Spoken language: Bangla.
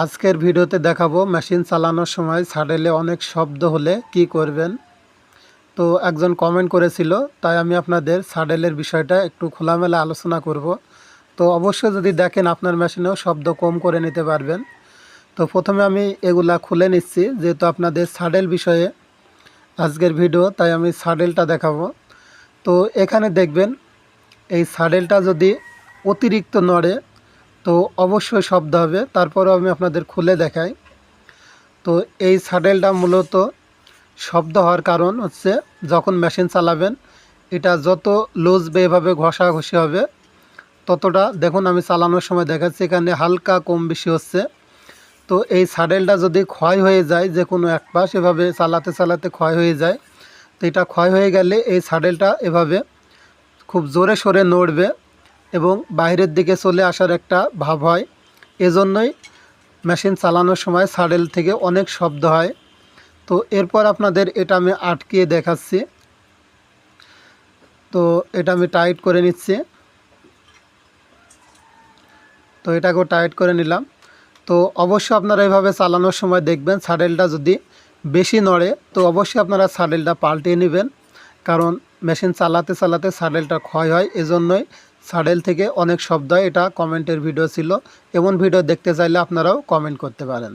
আজকের ভিডিওতে দেখাবো মেশিন চালানোর সময় স্যাডেলে অনেক শব্দ হলে কি করবেন। তো একজন কমেন্ট করেছিল, তাই আমি আপনাদের স্যাডেলের বিষয়টা একটু খোলামেলা আলোচনা করব। তো অবশ্যই যদি দেখেন আপনার মেশিনেও শব্দ কম করে নিতে পারবেন। তো প্রথমে আমি এগুলা খুলে নিচ্ছি, যেহেতু আপনাদের স্যাডেল বিষয়ে আজকের ভিডিও, তাই আমি স্যাডেলটা দেখাবো। তো এখানে দেখবেন এই স্যাডেলটা যদি অতিরিক্ত নড়ে তো অবশ্যই শব্দ হবে। তারপরেও আমি আপনাদের খুলে দেখাই। তো এই স্যাডেলটা মূলত শব্দ হওয়ার কারণ হচ্ছে, যখন মেশিন চালাবেন এটা যত লুজ এভাবে ঘষাঘষি হবে ততটা, দেখুন আমি চালানোর সময় দেখাচ্ছি এখানে হালকা কম বেশি হচ্ছে। তো এই স্যাডেলটা যদি ক্ষয় হয়ে যায়, যে কোনো এক পাশ এভাবে চালাতে চালাতে ক্ষয় হয়ে যায়, তো এটা ক্ষয় হয়ে গেলে এই স্যাডেলটা এভাবে খুব জোরে সোরে নড়বে এবং বাইরের দিকে চলে আসার একটা ভাব হয়। এজন্যই মেশিন চালানোর সময় স্যাডেল থেকে অনেক শব্দ হয়। তো এরপর আপনাদের এটা আমি আটকিয়ে দেখাচ্ছি। তো এটা আমি টাইট করে নিচ্ছি। তো এটাকেও টাইট করে নিলাম। তো অবশ্যই আপনারা এভাবে চালানোর সময় দেখবেন স্যাডেলটা যদি বেশি নড়ে তো অবশ্যই আপনারা স্যাডেলটা পাল্টিয়ে নেবেন, কারণ মেশিন চালাতে চালাতে স্যাডেলটা ক্ষয় হয়। এজন্যই স্যাডেল থেকে অনেক শব্দ হয়। এটা কমেন্টের ভিডিও ছিল। এমন ভিডিও দেখতে চাইলে আপনারাও কমেন্ট করতে পারেন।